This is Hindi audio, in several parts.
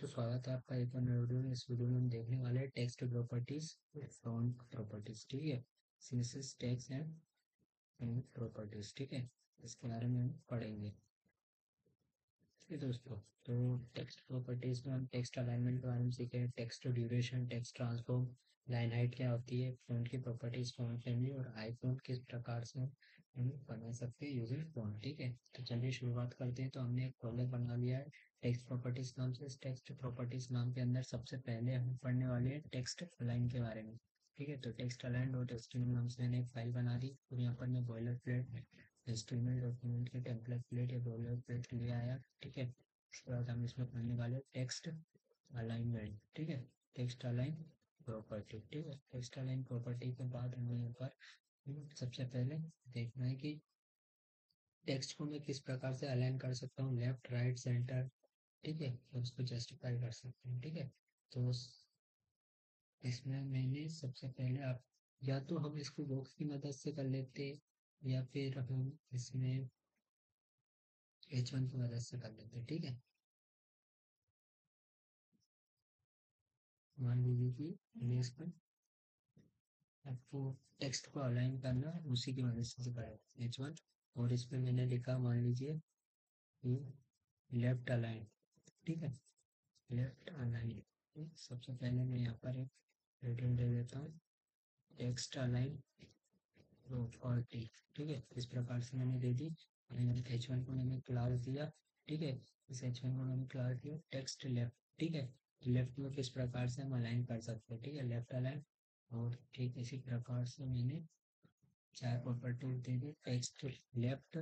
दोस्तों, स्वागत है आपका एक और नए वीडियो में। इस वीडियो में हम देखने वाले हैं टेक्स्ट प्रॉपर्टीज, फॉन्ट प्रॉपर्टीज। ठीक है, CSS text and font properties. ठीक है, इसके बारे में हम पढ़ेंगे। ठीक है दोस्तों, तो टेक्स्ट प्रॉपर्टीज में हम टेक्स्ट अलाइनमेंट के बारे में सीखेंगे, text duration, text transform, line height क्या होती है, फॉन्ट की प्रॉपर्टीज, फॉन्ट फैमिली और आई फॉन्ट किस प्रकार से हम बना सकते हैं यूजिंग फॉन्ट। ठीक है, तो चलिए शुरुआत करते हैं। तो हमने एक फोल्डर बना लिया है टेक्स्ट प्रॉपर्टीज नाम से। इस टेक्स्ट प्रॉपर्टीज नाम के अंदर सबसे पहले हम पढ़ने वाले हैं टेक्स्ट अलाइन के बारे में। ठीक है, तो टेक्स्ट अलाइन डॉट एचटीएमएल नाम से मैंने एक फाइल बना दी और यहाँ पर मैं बॉयलर प्लेट एचटीएमएल डॉक्यूमेंट के टेम्पलेट प्लेट या बॉयलर प्लेट ले आया। ठीक है, उसके बाद हम इसमें पढ़ने वाले टेक्स्ट अलाइनमेंट। ठीक है, टेक्स्ट अलाइन प्रॉपर्टी। ठीक है, टेक्स्ट अलाइन प्रॉपर्टी के बाद हमें यहाँ पर सबसे पहले देखना है कि टेक्स्ट को मैं किस प्रकार से अलाइन कर सकता हूँ, लेफ्ट राइट सेंटर। ठीक है, उसको जस्टिफाई कर सकते हैं। ठीक है, तो इसमें मैंने सबसे पहले आप या तो हम इसको बॉक्स की मदद से कर लेते या फिर हम इसमें H1 की मदद से कर लेते। ठीक है, मान लीजिए कि मैंने इसमें आपको टेक्स्ट को अलाइन करना उसी की मदद से करें H1, और इसमें मैंने लिखा मान लीजिए कि लेफ्ट अलाइन। ठीक है, लेफ्ट अलाइन। सबसे पहले मैं यहाँ पर एक रेटिंग दे देता हूँ, टेक्स्ट अलाइन प्रॉपर्टी। ठीक है, इस प्रकार से मैंने दे दी। H1 को मैंने क्लास दिया। ठीक है, इस H1 को मैंने क्लास दिया टेक्स्ट लेफ्ट। ठीक है, लेफ्ट में किस प्रकार से हम अलाइन कर सकते हैं। ठीक है, लेफ्ट अलाइन। और ठीक इसी प्रकार से मैंने चार प्रॉपर्टी दे दी, टेक्स्ट लेफ्ट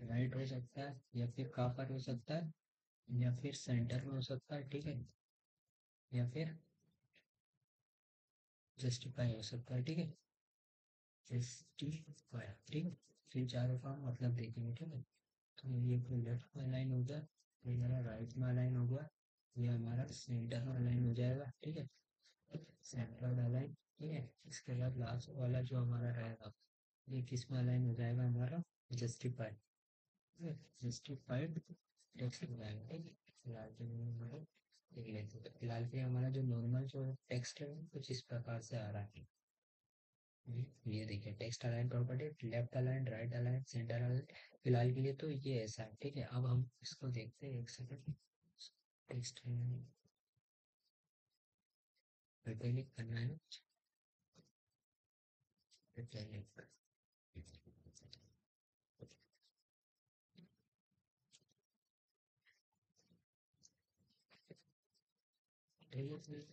राइट हो सकता है या फिर कहाँ पर हो सकता है, या फिर सेंटर में हो सकता है। ठीक है, या फिर जस्टिफाई हो सकता है। ठीक है, जस्टिफाई। ठीक है, फिर चारों का मतलब देखेंगे। ठीक है, तो ये कोई लेफ्ट में अलाइन हो गया, ये हमारा राइट में अलाइन हो गया, ये हमारा सेंटर में अलाइन हो जाएगा। ठीक है, सेंटर अलाइन। ठीक है, इसके बाद लास्ट वाला जो हमारा रहेगा ये किस में अलाइन हो जाएगा, हमारा जस्टिफाई। जस्टिफाइड टेक्स्ट हो जाएगा। ठीक है, फिलहाल के लिए हमारा देख लेते हैं। फिलहाल के हमारा जो नॉर्मल जो टेक्स्ट है कुछ इस प्रकार से आ रहा है। ये देखिए, text align property, left align, right align, centre align. फिलहाल के लिए तो ये ऐसा है। ठीक है, अब हम इसको देखते हैं, एक सेकंड। टेक्स्ट रिटेलिंग करना है, रिटेलिंग।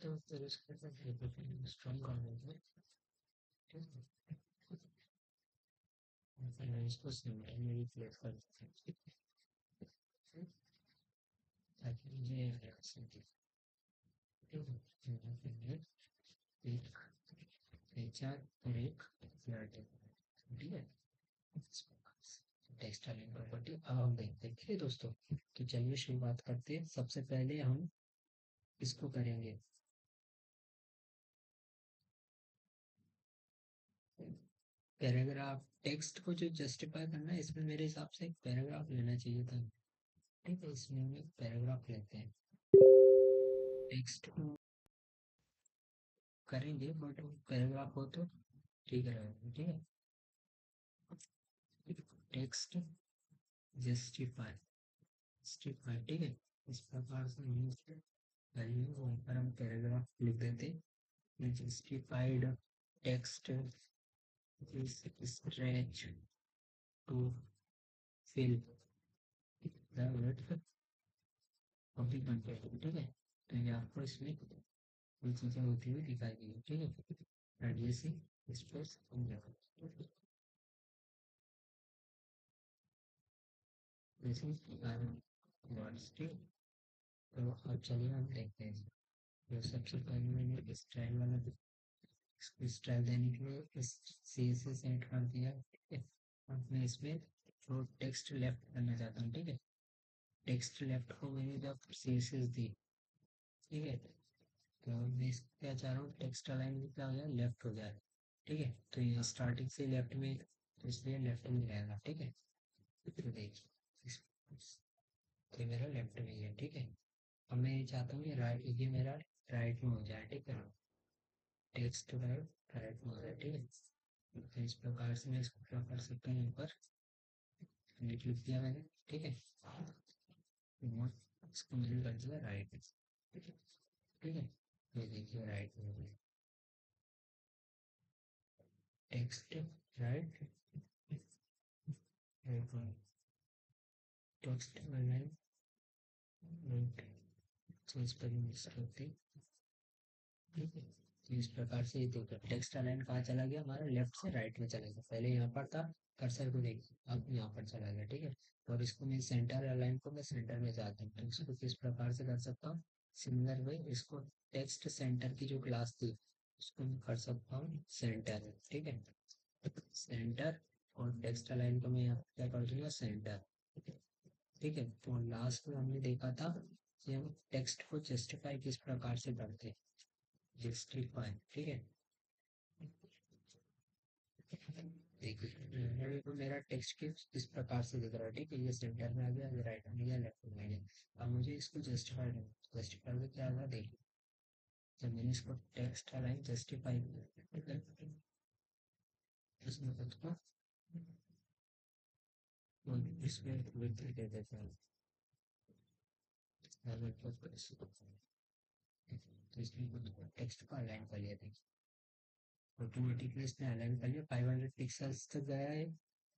तो फिर उसके बाद स्ट्रॉन्ग कर देंगे। ठीक है, फिर इसको सेंटर में रिप्लेस कर देते हैं ताकि मुझे एक एचआर और एक फ्लैट है। ठीक है, टेक्स्ट अलाइन प्रॉपर्टी अब हम देखते हैं। ठीक है दोस्तों, तो चलिए शुरुआत करते हैं। सबसे पहले हम इसको करेंगे पैराग्राफ। टेक्स्ट को जो जस्टिफाई करना है इसमें मेरे हिसाब से एक पैराग्राफ लेना चाहिए था। ठीक है, इसमें हम एक पैराग्राफ लेते हैं। टेक्स्ट को करेंगे बट पैराग्राफ हो तो ठीक रहेगा। ठीक है, टेक्स्ट जस्टिफाई, जस्टिफाई। ठीक है, इस प्रकार से वैल्यू वहाँ पर हम पैराग्राफ लिख देते, justified text is stretch to fill the width of the content. ठीक है, तो ये आपको इसमें ये चीजें होती हुई दिखाई देगी। ठीक है, रेडियसी स्पेस वर्ड्स। ठीक, तो अब चलिए हम देखते हैं। तो सबसे पहले मैंने स्टाइल वाला स्टाइल देने के लिए इस सी से सेट कर दिया। ठीक है, अब मैं इसमें जो टेक्स्ट लेफ्ट करना चाहता हूँ। ठीक है, टेक्स्ट लेफ्ट को मैंने जब सी दी। ठीक है, तो मैं क्या चाह रहा हूँ, टेक्स्ट अलाइन भी क्या हो जाए, लेफ्ट हो जाए। ठीक है, तो ये स्टार्टिंग से लेफ्ट में, तो इसलिए लेफ्ट में रहेगा। ठीक है, तो देखिए तो मेरा लेफ्ट में ही है। ठीक है, अब मैं ये चाहता हूँ ये मेरा राइट में हो जाए, ठीक है, टेक्स्ट राइट में हो जाए, ठीक है। तो इस प्रकार से मैं इसको क्या कर सकता हूँ, ऊपर लिख दिया मैंने, ठीक है, इसको मैंने कर दिया राइट, ठीक है। ये देखिए राइट में हो गया text right, text align right, तो इस पर मिस करते, ठीक है। तो इस प्रकार से ये देखो टेक्स्ट अलाइन कहाँ चला गया, हमारा लेफ्ट से राइट में चला गया, पहले यहाँ पर था, कर्सर को देखिए अब यहाँ पर चला गया, ठीक है। और इसको मैं सेंटर अलाइन को मैं सेंटर में चाहता हूँ, तो इसको किस प्रकार से कर सकता हूँ, सिमिलर वे इसको टेक्स्ट सेंटर की जो क्लास थी उसको मैं कर सकता हूँ सेंटर, ठीक है, सेंटर, और टेक्स्ट अलाइन को मैं यहाँ क्या कर दूंगा सेंटर, ठीक है। तो लास्ट में हमने देखा था कि हम टेक्स्ट को जस्टिफाई किस प्रकार से करते हैं, जस्टिफाई, ठीक है। देखिए तो मेरा टेक्स्ट के इस प्रकार से दिख रहा है, ठीक है, ये सेंटर में आ गया, ये राइट में गया, लेफ्ट में आ गया। अब मुझे इसको जस्टिफाई करना, जस्टिफाई में क्या होगा देखिए, जब मैंने इसको टेक्स्ट अलाइन जस्टिफाई किया, ठीक है, इसमें खुद को इसमें वृद्धि दे देते हैं, तो इसमें खुद को टेक्स्ट को अलाइन कर लिया, देखिए ऑटोमेटिकली इसने अलाइन कर लिया, 500 पिक्सल्स तक गया है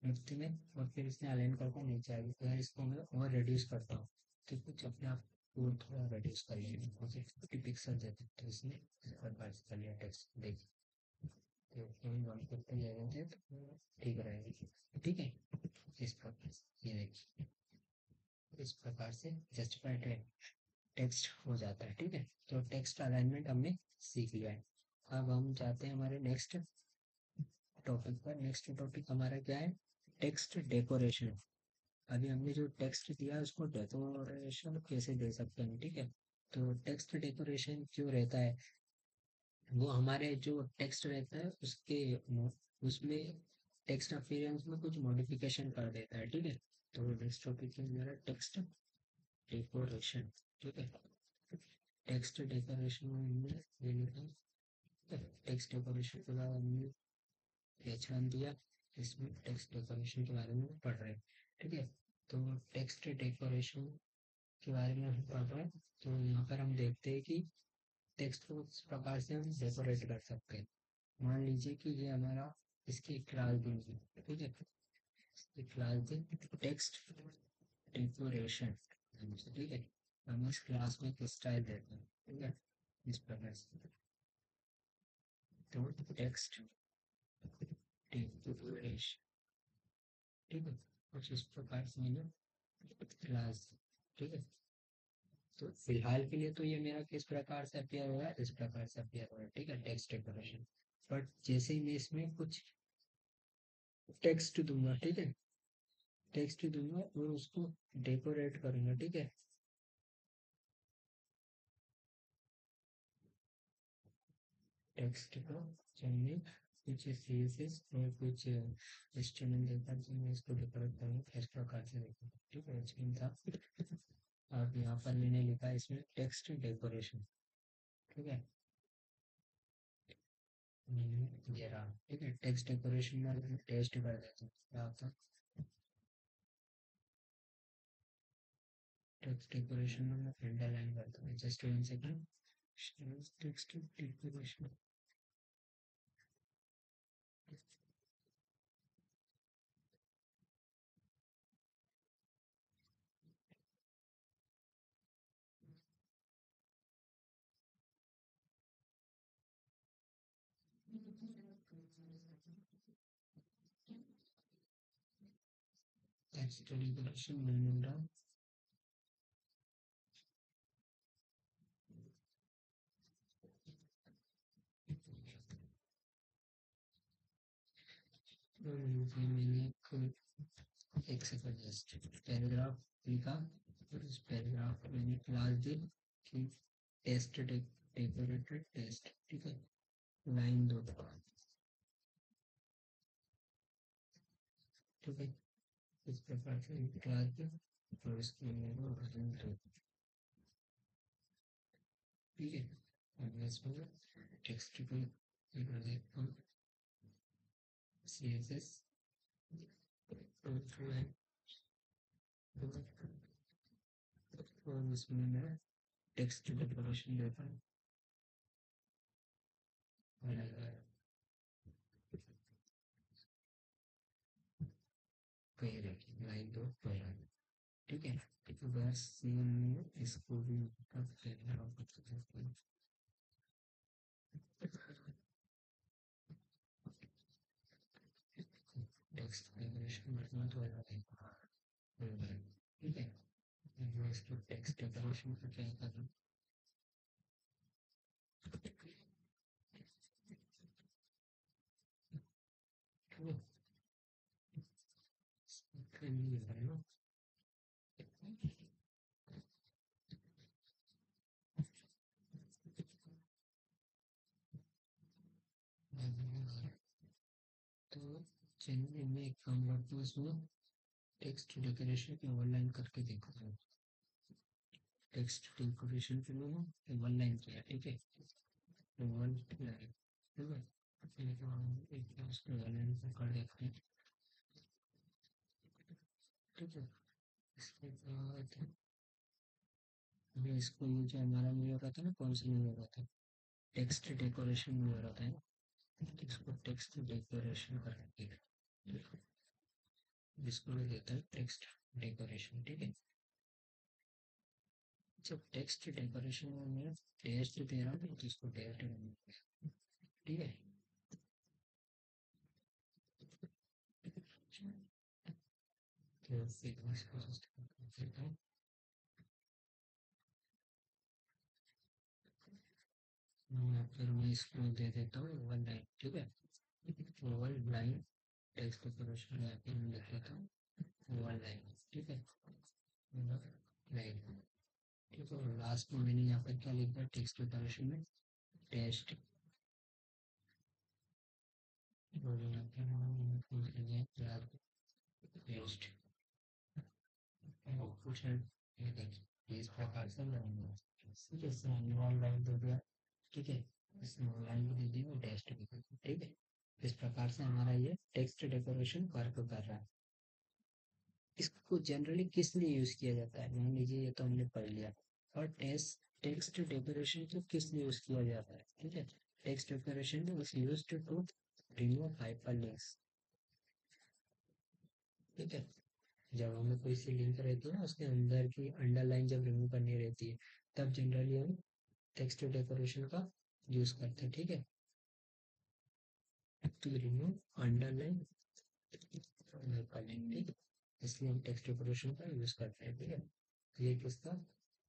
लेफ्ट में, और फिर इसने अलाइन करके नीचे आ गया। अगर इसको मैं और रिड्यूस करता हूँ तो कुछ अपने आप को थोड़ा रिड्यूस कर लिया, मुझे 50 पिक्सल देते, तो इसने इस प्रकार से कर लिया टेक्स्ट, देखिए तो कहीं 150 ले लेते तो ठीक रहेगी, ठीक है। इस प्रकार से ये देखिए इस प्रकार से जस्टिफाइड टेक्स्ट हो जाता है, ठीक है। तो टेक्स्ट अलाइनमेंट हमने सीख लिया है। अब हम जाते हैं हमारे नेक्स्ट टॉपिक पर। नेक्स्ट टॉपिक हमारा क्या है, टेक्स्ट डेकोरेशन। अभी हमने जो टेक्स्ट दिया उसको डेकोरेशन कैसे दे सकते हैं, ठीक है। तो टेक्स्ट डेकोरेशन क्यों रहता है, वो हमारे जो टेक्स्ट रहता है उसके उसमें टेक्स्ट अपीयरेंस में कुछ मॉडिफिकेशन कर देता है, ठीक है। तो नेक्स्ट टॉपिक है मेरा टेक्स्ट डेकोरेशन, ठीक है। टेक्स्ट डेकोरेशन में हमने ये लिखा, टेक्स्ट डेकोरेशन के बाद हमने पहचान दिया, इसमें टेक्स्ट डेकोरेशन के बारे में पढ़ रहे हैं, ठीक है। तो टेक्स्ट डेकोरेशन के बारे में हम पढ़ रहे हैं, तो यहाँ पर हम देखते हैं कि टेक्स्ट को इस प्रकार से हम डेकोरेट कर सकते हैं। मान लीजिए कि ये हमारा इसकी क्लास दी है, ठीक है, इसकी क्लास दी टेक्स्ट डेकोरेशन, ठीक है। हम इस क्लास में एक स्टाइल देते हैं, ठीक है, इस प्रकार से, तो टेक्स्ट डेकोरेशन, ठीक है, कुछ इस प्रकार से मैंने क्लास, ठीक है। तो फिलहाल के लिए तो ये मेरा किस प्रकार से अपियर हो रहा है, इस प्रकार से अपियर हो रहा है, ठीक है, टेक्स्ट डेकोरेशन। बट जैसे ही मैं इसमें कुछ टेक्स्ट दूंगा, ठीक है, टेक्स्ट दूंगा और उसको डेकोरेट करूंगा, ठीक है, टेक्स्ट को चाहिए कुछ सीएसएस और कुछ इंस्ट्रूमेंट देकर तो मैं इसको डेकोरेट करूंगा इस प्रकार से देखूंगा, ठीक है, इसमें था। अब यहाँ पर मैंने लिखा है इसमें टेक्स्ट डेकोरेशन, ठीक है, ये रहा, ठीक है, टेक्स्ट डेकोरेशन में टेस्ट कर देता हूँ क्या होता है, टेक्स्ट डेकोरेशन में मैं अंडरलाइन करता हूँ, just 1 second, text decoration, text decoration में रहा, मैंने एक सेकंड जस्ट पैराग्राफ लिखा, और इस पैराग्राफ में मैंने क्लास दी कि टेस्ट डेकोरेटेड टेस्ट, ठीक है, लाइन 2, ठीक है, इस प्रकार से क्लास दी और इसको मैंने ठीक है। और इसमें टेक्स्ट को CSS और इसमें मैं टेक्स्ट डेकोरेशन देता हूँ कहीं रखी लाइन दो ठीक है। बस इसको भी टेक्स्ट डेकोरेशन रखना तो ठीक है। इसको टेक्स्ट डेकोरेशन को क्या करना तो चलिए मैं एक काम करता हूँ इसमें टेक्स्ट डेकोरेशन पे वन लाइन करके देखता हूँ। टेक्स्ट डेकोरेशन पे मैंने वन लाइन किया ठीक है। वन लाइन ठीक है। एक उसको वन लाइन कर देखते हैं ठीक है। इसके बाद इसको ये जो हमारा नहीं हो रहा था ना कौन सा नहीं हो रहा था टेक्स्ट डेकोरेशन नहीं हो रहा था इसको टेक्स्ट डेकोरेशन करके इसको मैं देता है टेक्स्ट डेकोरेशन ठीक है। जब टेक्स्ट डेकोरेशन में मैं टेस्ट दे रहा हूँ तो इसको टेस्ट ठीक है। तो फिर मैं इसको दे देता हूँ वन लाइन ठीक है। वन लाइन टेक्स्ट डेकोरेशन में आके मैं लिख लेता हूँ वन लाइन ठीक है। लाइन ठीक है। लास्ट में मैंने यहाँ पर क्या लिखा है टेक्स्ट डेकोरेशन में टेस्ट टेस्ट कुछ है ये देखिए इस प्रकार से लाइन दे दिया ठीक है। इसमें लाइन भी दे दी और टेस्ट भी दे दी ठीक है। इस प्रकार से हमारा ये टेक्स्ट डेकोरेशन वर्क कर रहा है। इसको जनरली किस लिए यूज किया जाता है मान लीजिए ये तो हमने पढ़ लिया और टेक्स्ट डेकोरेशन को किस लिए यूज किया जाता है ठीक है। Text decoration is used to remove hyperlinks ठीक है। जब हमें कोई सी लिंक रहती है ना उसके अंदर की अंडरलाइन जब रिमूव करनी रहती है तब जनरली हम टेक्स्ट डेकोरेशन का यूज करते हैं ठीक है। टू रिमूव अंडरलाइन हाइपरलिंक ठीक है। इसलिए हम टेक्स्ट डेकोरेशन का यूज करते हैं ठीक है। ये किसका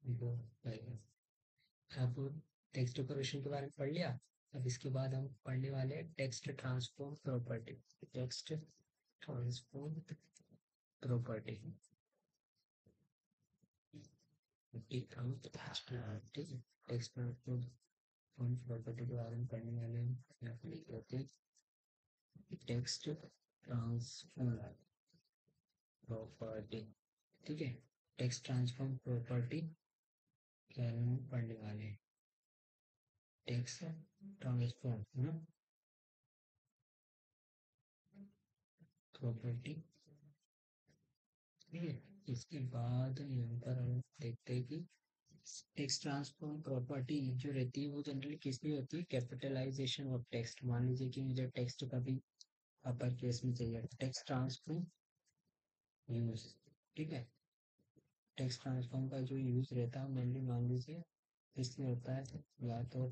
वो अब टेक्स्ट डेकोरेशन के बारे में पढ़ लिया। अब इसके बाद हम पढ़ने वाले हैं text transform property. Text transform property ठीक है। टेक्स्ट ट्रांसफॉर्म प्रॉपर्टी के बारे में पढ़ने वाले हैं टेक्स्ट ट्रांसफॉर्म प्रॉपर्टी ठीक है। टेक्स्ट ट्रांसफॉर्म प्रॉपर्टी के बारे में पढ़ने वाले हैं टेक्स्ट ट्रांसफॉर्म प्रॉपर्टी ठीक है। इसके बाद यहाँ पर हम देखते हैं कि टेक्स्ट ट्रांसफॉर्म प्रॉपर्टी जो रहती है वो जनरली किस लिए होती है कैपिटलाइजेशन ऑफ टेक्स्ट। मान लीजिए कि मुझे टेक्स्ट का भी अपर केस में चाहिए टेक्स्ट ट्रांसफॉर्म यूज ठीक है। टेक्स्ट ट्रांसफॉर्म का जो यूज रहता है मेनली मान लीजिए इसलिए होता है या तो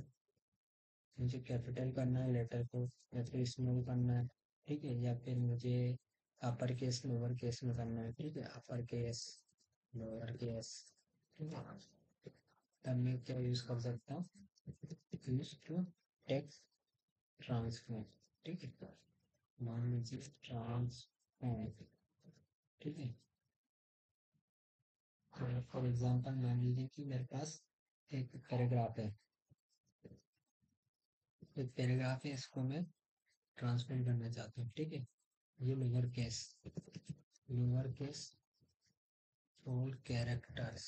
मुझे कैपिटल करना है लेटर को या फिर स्मॉल करना है ठीक है। या फिर मुझे अपर केस लोअर केस में करना है ठीक है। अपर केस लोअर केस ठीक है। तब मैं क्या यूज कर सकता हूँ यूज टू टेक्स्ट ट्रांसफॉर्म ठीक है। मान लीजिए ट्रांसफॉर्म ठीक है। फॉर एग्जाम्पल मान लीजिए कि मेरे पास एक पैराग्राफ है एक पैराग्राफ है इसको मैं ट्रांसफॉर्म करना चाहता हूँ ठीक है। ये लोअर केस ऑल कैरेक्टर्स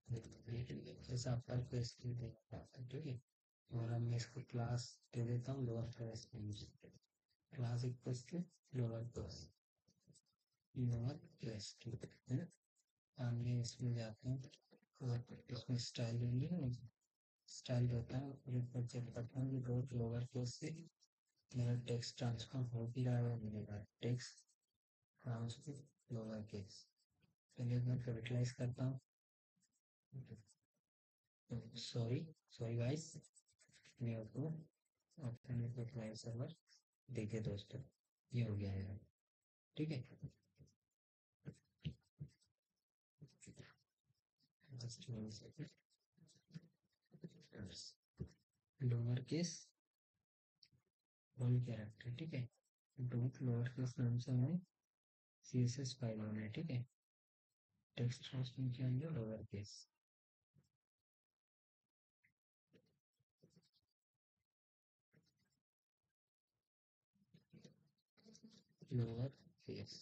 जैसे अपर केस की देता है, ठीक है। और अब मैं इसको क्लास दे देता हूँ लोअर केस में, class equals to lower case, lower case, ठीक है ना। आगे इसमें जाते हैं और इसमें स्टाइल लेंगे, स्टाइल रहता है और ऊपर चेक करता हूँ कि रोज लोअर केस से मेरा टेक्स्ट ट्रांसफॉर्म हो भी रहा है, मेरा टेक्स्ट ट्रांसफॉर्म लोअर केस। पहले मैं कैपिटलाइज करता हूँ, सॉरी सॉरी गाइस, मैं आपको ऑप्शन में कैपिटलाइज सर्वर, देखिए दोस्तों ये हो गया है, ठीक है। Just one second, lower case whole character, ठीक है। डॉट लोअर केस नाम से हमें सीएसएस फाइल होना है, ठीक है। टेक्स्ट ट्रांसफॉर्म के अंदर lower case, lower case,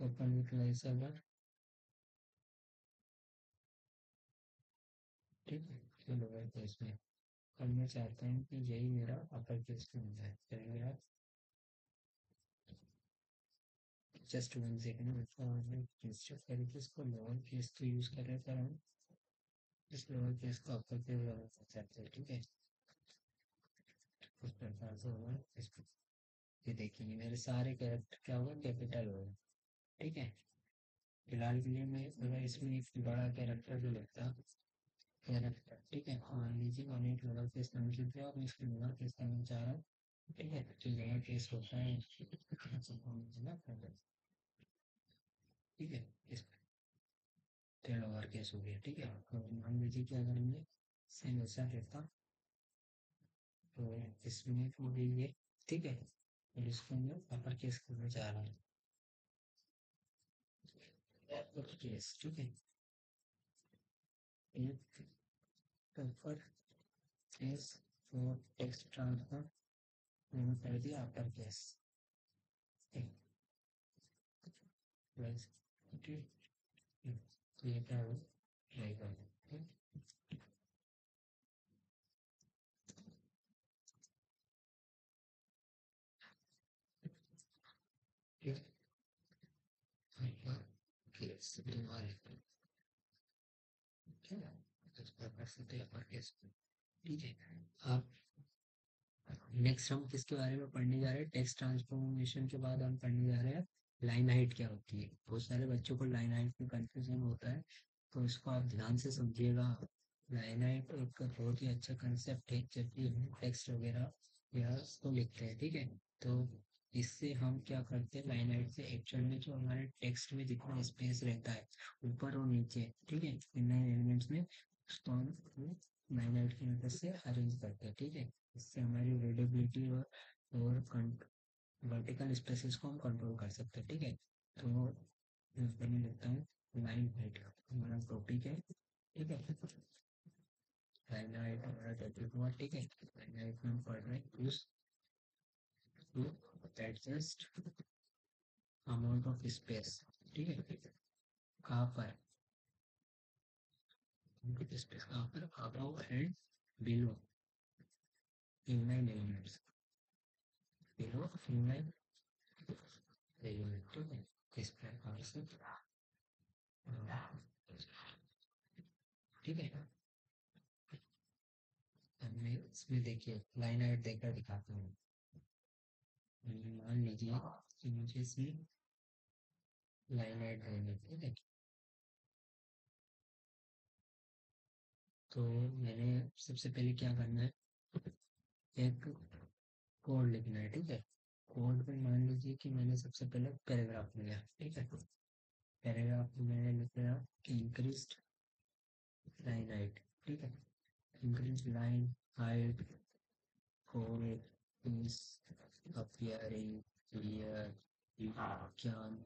open with server, ठीक है। तो लोअर केस में अब मैं चाहता हूँ कि यही मेरा अपर केस में हो जाए, चलिए आप जस्ट वन सेकंड, मैं इंस्टेड तरीके इसको लोअर केस तो यूज कर रहे थे हम, इस लोअर केस को अपर केस बनाना चाहते हैं, ठीक है। इस प्रकार से होगा इसको, ये देखिए मेरे सारे कैरेक्टर क्या होगा, कैपिटल होगा, ठीक है। फिलहाल के लिए मैं अगर इसमें एक बड़ा कैरेक्टर जो लगता है कैरेक्टर, ठीक है, मान लीजिए वन एट लोअर केस नाम से दिया और मैं इसको लोअर केस करना चाह रहा हूँ, ठीक है। तो लोअर केस होता है, ठीक है, इस लोअर केस हो गया, ठीक है। तो मान लीजिए कि अगर मैं सेम ऐसा कहता तो इसमें हो गई ये, ठीक है। और इसको मैं अपर केस करना चाह रहा हूँ, अपर केस, ठीक है। एक अपर केस और टेक्स्ट ट्रांसफर मैंने कर दिया अपर केस, प्लस, ठीक है। तो ये क्या हो रहेगा, ठीक है। केस तुम्हारे, ठीक है, इस प्रकार से तो अपर केस, ठीक है। आप नेक्स्ट हम किसके बारे में पढ़ने जा रहे हैं, टेक्स्ट ट्रांसफॉर्मेशन के बाद हम पढ़ने जा रहे हैं लाइन हाइट क्या होती है। बहुत सारे बच्चों को लाइन हाइट में कंफ्यूजन होता है, तो इसको आप ध्यान से समझिएगा। लाइन हाइट एक बहुत ही अच्छा कंसेप्ट है जब भी हम टेक्स्ट वगैरह या उसको लिखते हैं, ठीक है। तो इससे हम क्या करते हैं, लाइन हाइट से एक्चुअल में जो हमारे टेक्स्ट में जितना स्पेस रहता है ऊपर और नीचे, ठीक है, इन एलिमेंट्स में, उसको हम लाइन हाइट की मदद से अरेंज करते हैं, ठीक है। इससे हमारी रीडेबिलिटी और वर्टिकल स्पेसेस को हम कंट्रोल कर सकते हैं, ठीक है। तो मैं लिखता हूँ लाइन हाइट हमारा टॉपिक है, ठीक है। लाइन हाइट हमारा टॉपिक हुआ, ठीक है। लाइन हाइट में हम पढ़ रहे हैं use to adjust amount of space, ठीक है। कहाँ पर स्पेस, कहाँ पर, above and below inline elements, below inline element, ठीक है। इस प्रकार से, ठीक है। हमने इसमें देखिए लाइन हाइट देखकर दिखाता हूँ, मान लीजिए कि मुझे इसमें लाइन हाइट देनी है, ठीक है। तो मैंने सबसे पहले क्या करना है, एक कोड लिखना है, ठीक है। कोड में मान लीजिए कि मैंने सबसे पहले पैराग्राफ लिया, ठीक है। पैराग्राफ में मैंने लिखा कि इंक्रीज्ड लाइन हाइट, ठीक है। Increased line height for is appearing clear, you can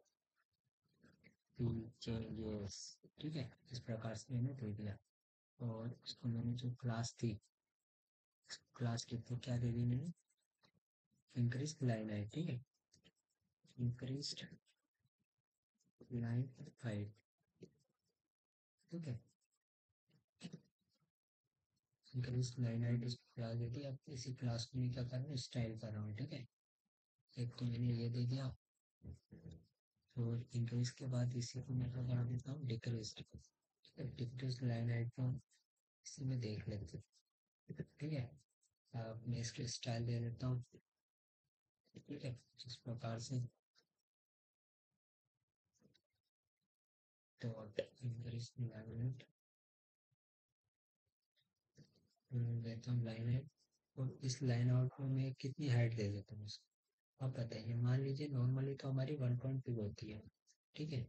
feel changes, ठीक है। इस प्रकार से मैंने दे दिया। और इसको मैंने जो क्लास थी, क्लास के तो क्या दे दी मैंने, इंक्रीज लाइन हाइट, ठीक है। Increase line height, increase line height इस क्लास दे दी। अब इसी क्लास को मैं क्या कर रहा हूँ, स्टाइल कर रहा हूँ। ठीक है, एक तो मैंने ये दे दिया, और इंक्रीज के बाद इसी को मैं क्या करा देता हूँ, डिक्रीज। डिक्रीज लाइन हाइट को इसी में देख लेते हैं। ठीक है, अब मैं इसके स्टाइल दे देता हूँ। ठीक है, इस प्रकार से डॉट इंक्रीज लाइन हाइट देता हूँ, लाइन हाइट। और इस लाइन आउट में मैं कितनी हाइट दे देता हूँ इसको, अब बताइए। मान लीजिए नॉर्मली तो हमारी 1.2 होती है। ठीक है,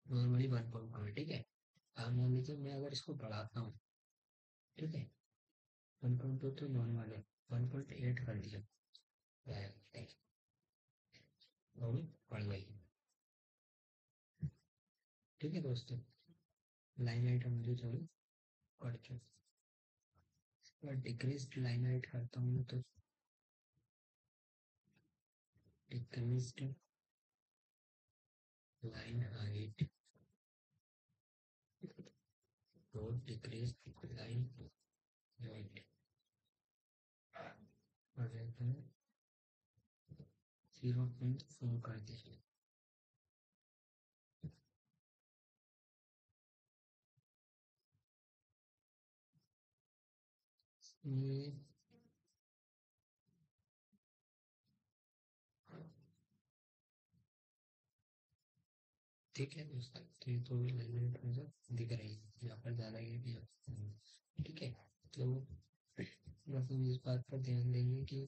नॉर्मली 1.2 है। ठीक है, अब मान लीजिए मैं अगर इसको बढ़ाता हूँ, ठीक है, 1.2 तो नॉर्मल है, 1.8 कर दिया, और बढ़ गई। ठीक है दोस्तों, लाइन हाइट हमारी थोड़ी बढ़ चुकी। और डिक्रीज लाइन हाइट करता हूँ तो डिक्रीज लाइन हाइट और डिक्रीज लाइन हाइट और 0.4 कर दिया। ये ठीक है दोस्तों, तो ये तो लाइन हाइट दिख रही है यहाँ पर, ज़्यादा ये भी है। ठीक है, तो मतलब इस बात पर ध्यान देंगे कि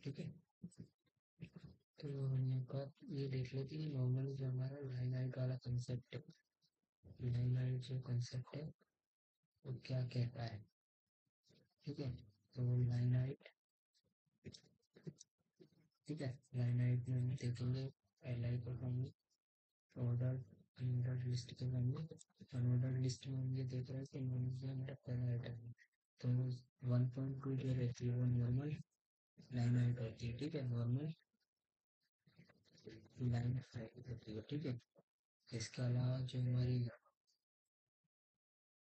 ठीक है, तो हम यहाँ पर ये देख लेते हैं नॉर्मली जो हमारा लाइन हाइट वाला कंसेप्ट है, लाइन हाइट जो कंसेप्ट है वो क्या कहता है। ठीक है, तो लाइन हाइट, ठीक है, लाइन हाइट में हम देखेंगे पहला ही को हम ऑर्डर अनऑर्डर लिस्ट के बनेंगे। अनऑर्डर लिस्ट में हम ये देख रहे हैं कि हमारा पहला आइटम है, तो 1.2 जो रहती है वो नॉर्मल लाइन हाइट होती है। ठीक है, नॉर्मल लाइन हाइट होती है। ठीक है, इसके अलावा जो हमारी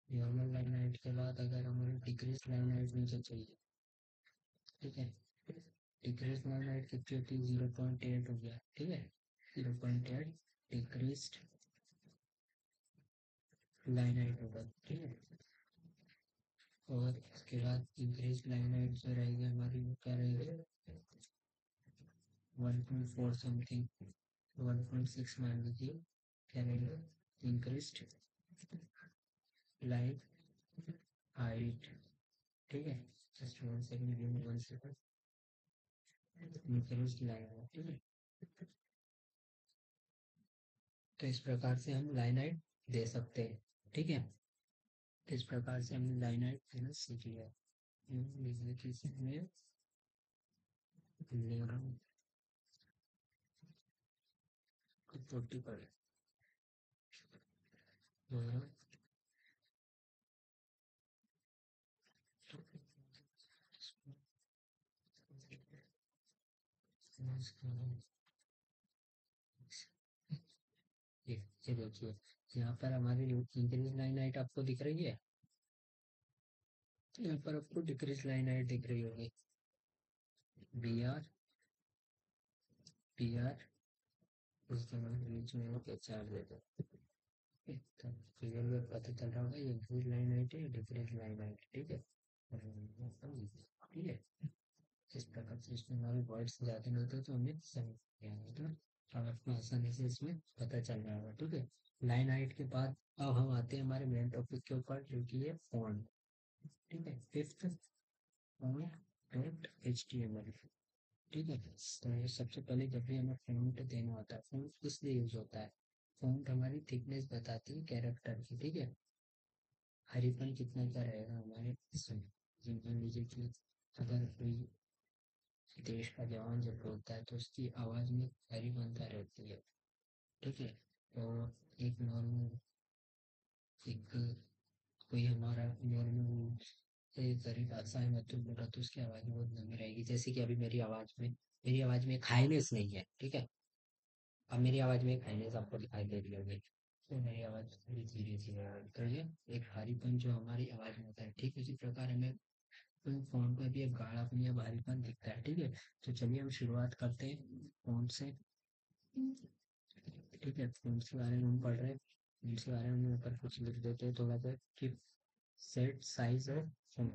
नॉर्मल लाइन हाइट के बाद अगर हमारी डिक्रीज लाइन हाइट नीचे चाहिए, ठीक है, डिक्रीज लाइन हाइट कितनी होती है, 0.8 हो गया। ठीक है, 0.8 डिक्रीज लाइन हाइट होगा। ठीक है, और इसके बाद इंक्रीज लाइन हाइट जो रहेगी हमारी वो क्या रहेगी, 1.4 समथिंग, 1.6 मान लीजिए, क्या रहेगा, इंक्रीज लाइन हाइट। ठीक है, just 1 second, 1 second, increase line height. ठीक है, तो इस प्रकार से हम लाइन हाइट दे सकते हैं। ठीक है, इस प्रकार से हमने लाइन हाइट देना सीख लिया। लिखने की इसमें लेवल 40 पर ये देखिए, यहाँ पर हमारी इंक्रीज लाइन हाइट आपको दिख रही है, यहाँ पर आपको डिक्रीज लाइन हाइट दिख रही होगी, बी आर, पी आर, उसके बाद बीच में वो चार देते हैं, तो फिगर में पता चल रहा होगा ये इंक्रीज लाइन हाइट है, डिक्रीज लाइन हाइट। ठीक है, ठीक है, इस प्रकार से इसमें हमारे वर्ड्स ज़्यादा नहीं होते तो हमें समझ नहीं आएगा, तो अब आपको आसानी से इसमें पता चल रहा होगा। ठीक है, लाइन हाइट के बाद अब हम आते हैं हमारे मेन टॉपिक के ऊपर जो कि है फॉन्ट। ठीक है, fifth font dot H T M L. ठीक है, तो सबसे पहले जब भी हमें फॉन्ट देना होता है, फॉन्ट इसलिए यूज होता है, फॉन्ट हमारी थिकनेस बताती है कैरेक्टर की। ठीक है, हरीपन कितना क्या रहेगा हमारे इसमें, मान लीजिए कि अगर कोई देश का जवान जब बोलता है तो उसकी आवाज में हरीपनता रहती है। ठीक है, तो एक नॉर्मल, एक कोई हमारा नॉर्मल एक तरीका सा है मैं तुम बोला तो उसकी आवाज़ बहुत नमी रहेगी, जैसे कि अभी मेरी आवाज़ में एक हाईनेस नहीं है, ठीक है। अब मेरी आवाज़ में एक हाईनेस आपको दिखाई दे रही होगी, तो मेरी आवाज़ थोड़ी धीरे धीरे है, तो ये एक भारीपन जो हमारी आवाज़ में होता है, ठीक उसी प्रकार हमें फोन पे भी एक गाढ़ापन या भारीपन दिखता है, ठीक है। तो चलिए हम शुरुआत करते हैं फोन से, ठीक है। फोन के बारे में हम पढ़ रहे हैं, फोन के बारे में ऊपर कुछ लिख देते हैं थोड़ा सा कि set size of phone,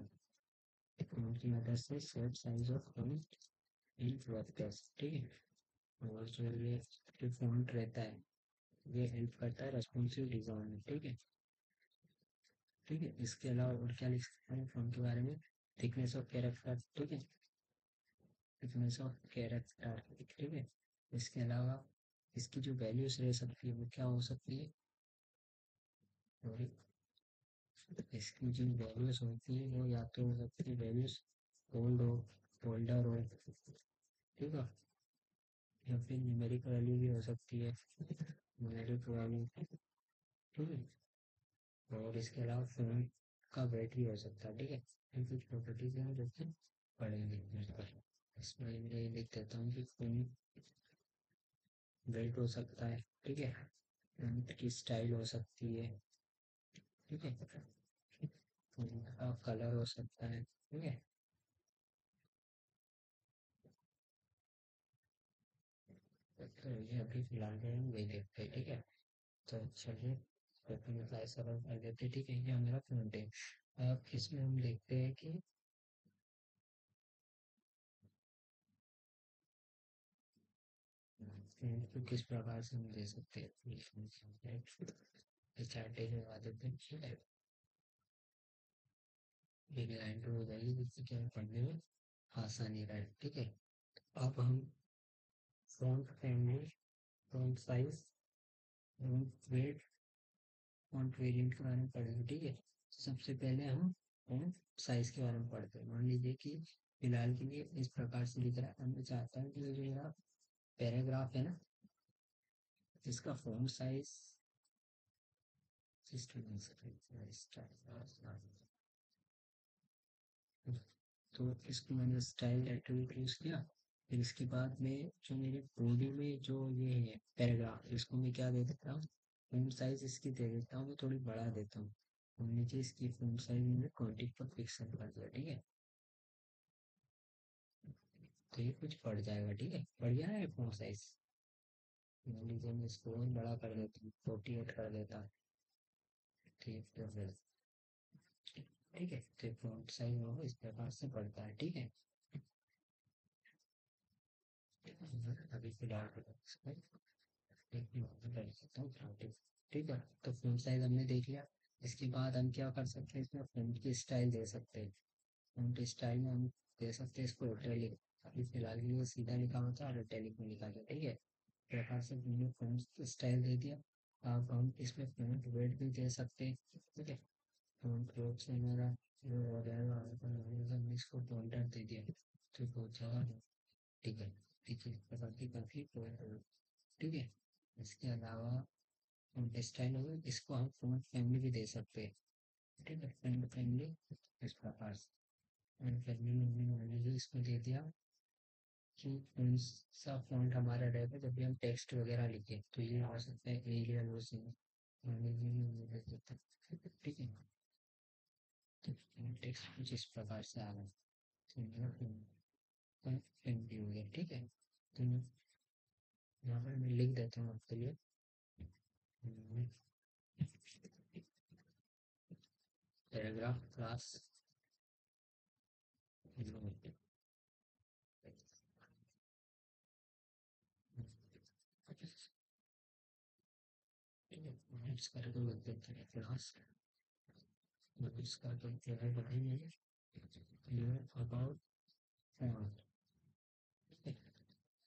phone की मदद से set size of phone in workers, ठीक है। और जो ये जो फॉन्ट रहता है ये हेल्प करता है रेस्पॉन्सिव डिजाइन में, ठीक है। ठीक है, इसके अलावा और क्या लिख सकते हैं फॉन्ट के बारे में, थिकनेस ऑफ कैरेक्टर, ठीक है, थिकनेस ऑफ कैरेक्टर, ठीक है। इसके अलावा इसकी जो वैल्यूज रह सकती है वो क्या हो सकती है, और इसकी जो वैल्यूज होती है वो या तो हो सकती है वैल्यूज ओल्ड हो, ओल्डर हो, ठीक है, या फिर न्यूमेरिक वैल्यू भी हो सकती है, न्यूमेरिक वैल्यू, ठीक है। और इसके अलावा फ़ोन का वेट भी हो सकता है, ठीक है। ये कुछ प्रॉपर्टीज हैं जो कि पढ़ेंगे इस पर। इसमें मैं लिख देता हूँ कि फ़ोन वेट हो सकता है, ठीक है, फ़ोन की स्टाइल हो सकती है, ठीक है, फ़ोन का कलर हो सकता है, ठीक है। तो ये अभी फिलहाल में हम वही देखते हैं, ठीक है। तो चलिए अपनी क्लास सरल कर देते हैं, ठीक है। ये हमारा फ्रंट है। अब इसमें हम देखते हैं कि फ्रंट को किस प्रकार से हम दे सकते हैं, चार्टेज लगा देते हैं, ठीक है। एक लाइन ड्रॉ हो जाएगी जिससे कि हमें पढ़ने में आसानी रहे, ठीक है। अब हम font family, font size, font weight, font variant के बारे में पढ़ेंगे, ठीक है। तो सबसे पहले हम फॉन्ट साइज के बारे में पढ़ते हैं। मान लीजिए कि फिलहाल के लिए इस प्रकार से लिख रहा है, मैं चाहता हूँ कि जो मेरा पैराग्राफ है ना, इसका फॉन्ट साइज तो इसको मैंने स्टाइल एट्रीब्यूट यूज किया। फिर इसके बाद में जो मेरे बॉडी में जो ये है पैराग्राफ, इसको मैं क्या दे देता हूँ, फॉन्ट साइज इसकी दे देता हूँ, मैं थोड़ी बढ़ा देता हूँ, और नीचे इसकी फॉन्ट साइज मैंने 20 पर पिक्सल कर दिया, ठीक है। तो ये कुछ बढ़ जाएगा, ठीक है, बढ़ गया ना ये फॉन्ट साइज। मान लीजिए मैं इसको और बड़ा कर देता हूँ, 48 कर देता हूँ, ठीक है, फिर ठीक है। तो फॉन्ट साइज होगा इस प्रकार से बढ़ता है, ठीक है। अभी फिलहाल ठीक है। तो फॉन्ट साइज हमने देख लिया। इसके बाद हम क्या कर सकते हैं, इसमें फॉन्ट की स्टाइल दे सकते हैं। फॉन्ट स्टाइल में हम दे सकते हैं इसको इटैलिक, अभी फिलहाल के लिए सीधा लिखा होता है और इटैलिक में लिखा जाता है, ठीक है। इस प्रकार से हमने फॉन्ट स्टाइल दे दिया। अब हम इसमें फॉन्ट वेट भी दे सकते हैं, ठीक है। फॉन्ट वेट से हमारा जो हो जाएगा, हमने इसको पॉइंटर दे दिया तो बहुत ज़्यादा, ठीक है। ठीक है, इस प्रकार की काफ़ी पॉइंट, ठीक है। इसके अलावा फॉन्ट स्टाइल हो गई, इसको हम फॉन्ट फैमिली भी दे सकते हैं, ठीक है। फॉन्ट फैमिली इस प्रकार से, फॉन्ट फैमिली में हमने मान लीजिए इसको दे दिया कि कौन सा फॉन्ट हमारा रहेगा जब भी हम टेक्स्ट वगैरह लिखे, तो ये हो सकता है एरियल हो सकता है, मान लीजिए मैं ये दे देता हूँ, ठीक है। तो टेक्स्ट कुछ इस प्रकार से आ रहा है, तो मेरा फॉन्ट फैमिली हो गया, ठीक है। तो यहाँ पर मैं लिख देता हूँ आपके लिए, पैराग्राफ क्लास, इसका तो लग देते हैं क्लास, इसका तो क्या बताइए clear about font,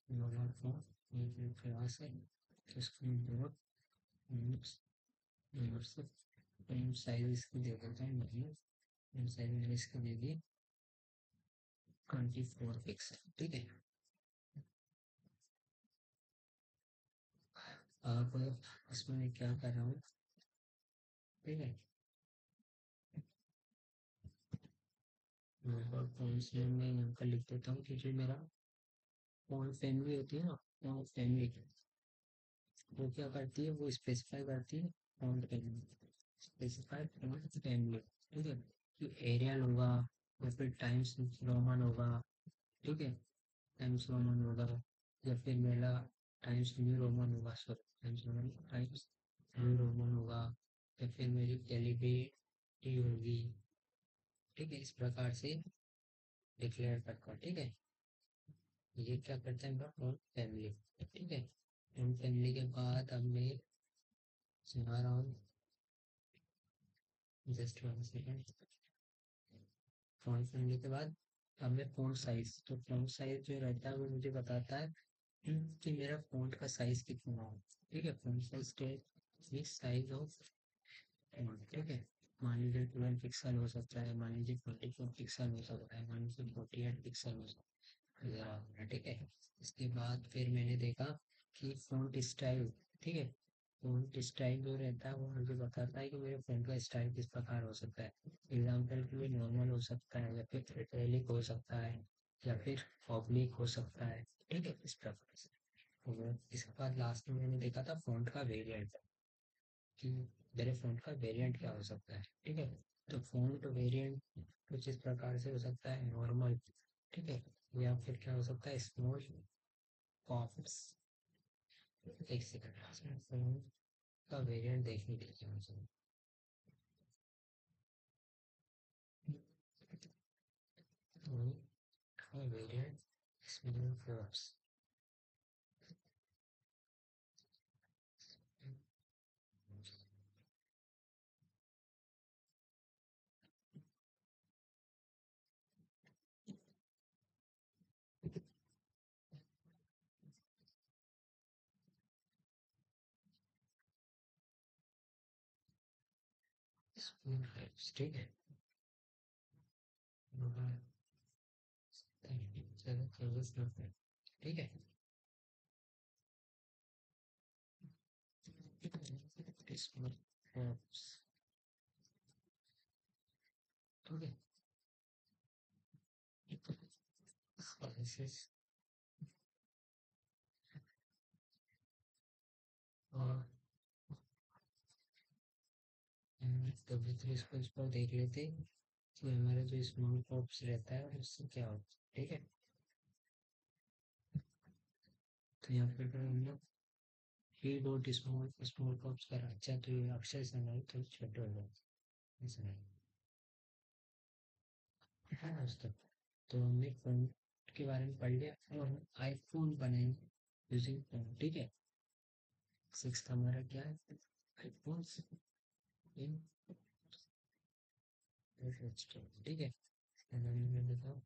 about font ये क्लास है, इसको dot notes notes frame size इसकी दे देता हूँ, मतलब फ्रेम साइज मैंने इसका दे दिया 24 पिक्सल, ठीक है। अब इसमें मैं क्या कर रहा हूँ, ठीक है। मोबाइल फोन्स में मैं यहाँ पर लिख देता हूँ कि जो मेरा फोन फैमिली होती है ना, फोन फैमिली वो क्या करती है, वो स्पेसिफाई करती है phone family, specify phone family. ठीक है, कि एरियल होगा या फिर टाइम्स रोमन होगा। ठीक है, टाइम्स रोमन होगा या फिर मेरा टाइम्स न्यू रोमन होगा, सॉरी टाइम्स न्यू रोमन होगा, या फिर मेरी कैलिब्रेटी होगी। ठीक है, इस प्रकार से डिक्लेयर करता हूँ। ठीक है, ये क्या करता है मेरा फोन फैमिली। ठीक है, फोन फैमिली के बाद अब मैं सुना रहा हूँ, जस्ट 1 सेकेंड। फोन फैमिली के बाद अब मैं फ़ॉन्ट साइज़, तो फ़ॉन्ट साइज़ जो रहता है वो मुझे बताता है कि मेरा फ़ॉन्ट का साइज़ कितना है। ठीक है, font size tell size of font. ठीक है, मान लीजिए 12 पिक्सल हो सकता है, मान लीजिए 24 पिक्सल हो सकता है, मान लीजिए 48 पिक्सल हो सकता है। ठीक है, इसके बाद फिर मैंने देखा कि फ़ॉन्ट स्टाइल। ठीक है, फ़ॉन्ट स्टाइल जो रहता है वो मुझे बताता है कि मेरे फ़ॉन्ट का स्टाइल किस प्रकार हो सकता है। एग्जाम्पल के लिए नॉर्मल हो सकता है, या फिर इटैलिक हो सकता है, या फिर ऑब्लिक हो सकता है। ठीक है, इस प्रकार से। और इसके बाद लास्ट में मैंने देखा था फ़ॉन्ट का वेरिएंट, कि मेरे फ़ॉन्ट का वेरिएंट क्या हो सकता है। ठीक है, तो फ़ॉन्ट वेरिएंट कुछ इस प्रकार से हो सकता है, नॉर्मल। ठीक है, या फिर क्या हो सकता है, स्मॉल फॉन्ट्स। एक सेकंड, फ़ॉन्ट का वेरिएंट देखने के लिए मुझे का वेरिएंट स्मॉल फॉन्ट्स। ठीक है, ठीक है, स्मॉल फॉन्ट्स। ठीक है, स्लाइसेस और तो भी तो इसको इस पर देख लेते हैं कि हमारा जो स्मॉल फॉक्स रहता है उससे क्या होता है। ठीक है, तो यहाँ पर अगर हम लोग ही डॉट स्मॉल स्मॉल फॉक्स का अच्छा, तो ये अक्षर से हमारे थोड़े छोटे हो जाते हैं। है ना दोस्तों, तो हमने फोन के बारे में पढ़ लिया और हम आईफोन बनाएंगे यूजिंग फोन। ठीक है, सिक्स हमारा क्या है, आईफोन इन। ठीक है, मैं बताऊँ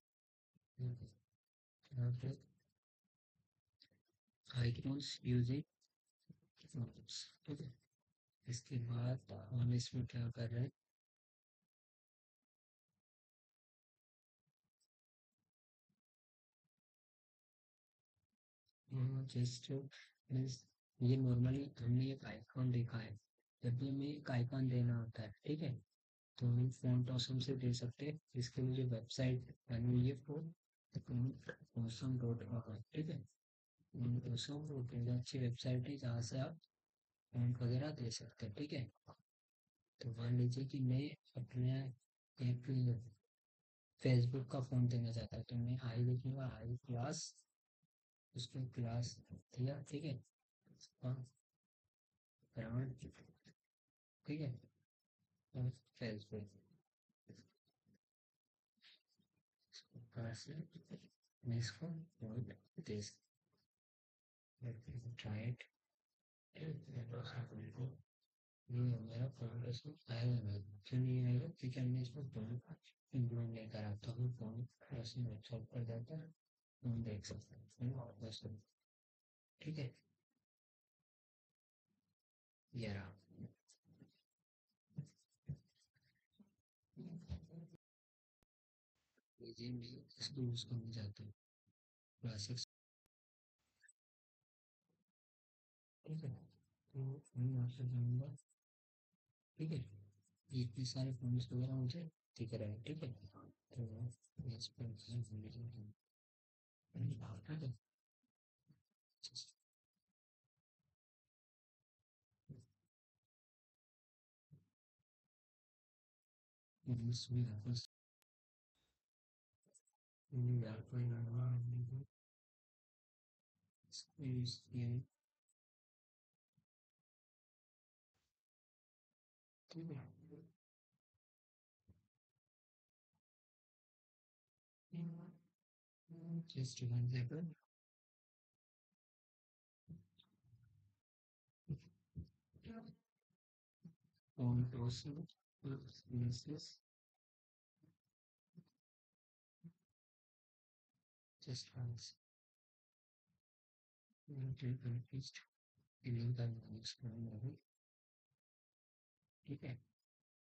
यहाँ पे आईफोन्स यूजिंग फोन्स। ठीक है, इसके बाद हम इसमें क्या कर रहे हैं, जस्ट मीन्स ये नॉर्मली हमने एक आइकॉन देखा है, जब भी हमें एक आइकॉन देना होता है। ठीक है, तो हम फॉन्ट ऑसम से दे सकते हैं, इसके लिए वेबसाइट बनी हुई है फॉन्ट ऑसम डॉट कॉम। ठीक है, फॉन्ट ऑसम डॉट अच्छी वेबसाइट है जहाँ से आप फॉन्ट वगैरह दे सकते हैं। ठीक है, तो मान लीजिए कि मैं अपने एक फेसबुक का फॉन्ट देना चाहता हूँ, तो मैं आई लिखूंगा, आई क्लास, उसको क्लास दिया। ठीक है, और ब्रांड। ठीक है, और फेसबुक से मैं इसको फॉन्ट दे ट्राइड। ये मेरा फाउंडेशन आएगा, क्यों नहीं आएगा, क्योंकि हमने इसमें फॉन्ट इंक्लूड नहीं करा। तो हम फॉन्ट ऐसे वेबसाइट पर जाकर हम देख सकते हैं। ठीक है, ये रहा। ये मैं इसको यूज करना चाहता हूँ, क्लासिक्स। ठीक है, तो मैं आपसे जानूंगा। ठीक है, ये इतने सारे फॉन्ट्स वगैरह मुझे दिख रहे हैं। ठीक है, तो Just one second. On person uses just once. Confused. Feeling का यूज करना है ठीक है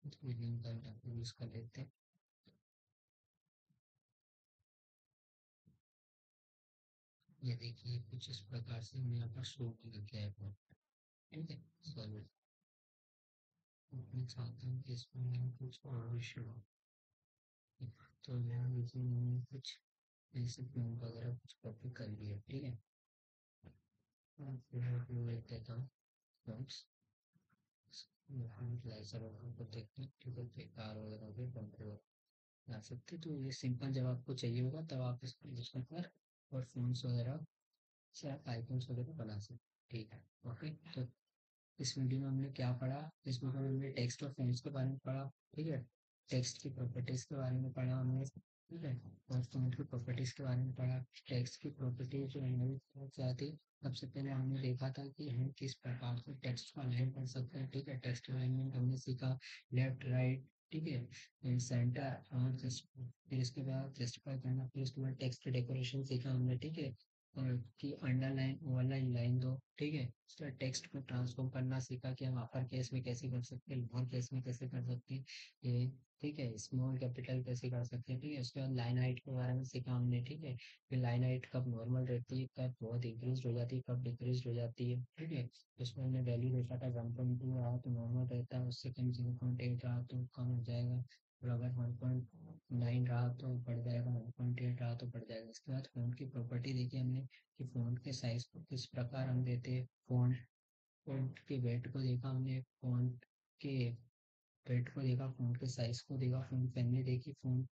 फीलिंग का यूज कर लेते हैं ये देखिए कुछ इस प्रकार से हमें यहाँ पर शो किया गया है ठीक है सॉरी मैं चाहता हूँ कि इसमें मैं कुछ और इशू हो तो मैं इसमें कुछ ऐसे फोन वगैरह कुछ कॉपी कर लिया ठीक है फिर मैं लिख देता हूँ नोट्स लाइजर को देखते हैं ठीक है बेकार वगैरह भी कंट्रोल ला सकते तो ये सिंपल जब आपको चाहिए होगा तब आप इसमें पर और फोन्स वगैरह से आप आइकॉन्स वगैरह बना सकते ठीक है ओके तो इस वीडियो में हमने क्या पढ़ा इस वीडियो में हमने टेक्स्ट और फोन्स के बारे में पढ़ा ठीक है टेक्स्ट की प्रॉपर्टीज के बारे में पढ़ा हमने ठीक है और फोन की प्रॉपर्टीज के बारे में पढ़ा टेक्स्ट की प्रॉपर्टीज जो है क्या थी सबसे पहले हमने देखा था कि हम किस प्रकार से टेक्स्ट को अलाइन कर सकते हैं ठीक है टेक्स्ट अलाइनमेंट हमने सीखा लेफ्ट राइट ठीक है सेंटर और जस्ट फिर इसके बाद जस्टिफाई करना फिर उसके बाद टेक्स्ट डेकोरेशन सीखा हमने ठीक है और कि अंडरलाइन ओवरलाइन लाइन दो ठीक है उसके बाद टेक्स्ट को ट्रांसफॉर्म करना सीखा कि हम अपर केस में कैसे कर सकते हैं लोअर केस में कैसे कर सकते हैं ये ठीक है स्मॉल कैपिटल कैसे कर सकते हैं ठीक है उसके बाद लाइन हाइट के बारे में सीखा हमने ठीक है फिर लाइन हाइट कब नॉर्मल रहती है कब बहुत इंक्रीज हो जाती है कब डिक्रीज हो जाती है ठीक है उसमें हमने वैल्यू देखा था 1.2 रहा तो नॉर्मल रहता है उससे कम 0.8 रहा तो कम हो जाएगा और अगर 1.9 रहा तो बढ़ जाएगा 1.8 रहा तो बढ़ जाएगा इसके बाद फ़ोन की प्रॉपर्टी देखी हमने कि फ़ोन के साइज को किस प्रकार हम देते हैं फ़ोन के वेट को देखा हमने फ़ोन के वेट को देखा फ़ोन के साइज को देखा फ़ोन फैमिली देखी फ़ोन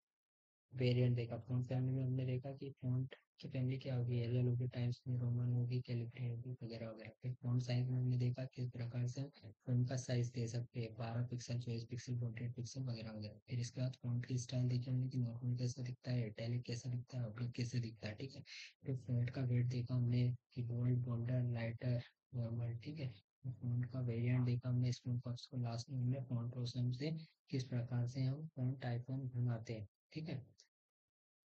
वेरिएंट देखा फ़ोन फैमिली में हमने देखा कि फ़ोन की फैमिली क्या होगी एरियल होगी टाइम्स न्यू रोमन होगी कैलिब्री होगी वगैरह वगैरह फिर फ़ोन साइज में हमने देखा किस प्रकार से फ़ोन का साइज दे सकते हैं 12 पिक्सल 24 पिक्सल 48 पिक्सल वगैरह वगैरह फिर इसके बाद फ़ोन की स्टाइल देखी हमने कि नॉर्मल कैसा दिखता है इटैलिक कैसा दिखता है ऑब्लिक कैसे दिखता है ठीक है फिर फ़ॉन्ट का वेट देखा हमने कि बोल्ड बोल्डर लाइटर नॉर्मल ठीक है फ़ॉन्ट का वेरिएंट देखा हमने स्मॉल फॉन्ट्स को लास्ट में हमने फ़ॉन्ट प्रोसेस से किस प्रकार से हम फ़ॉन्ट आइकॉन बनाते हैं ठीक है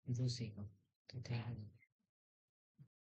जो सीखा तो थैंक यू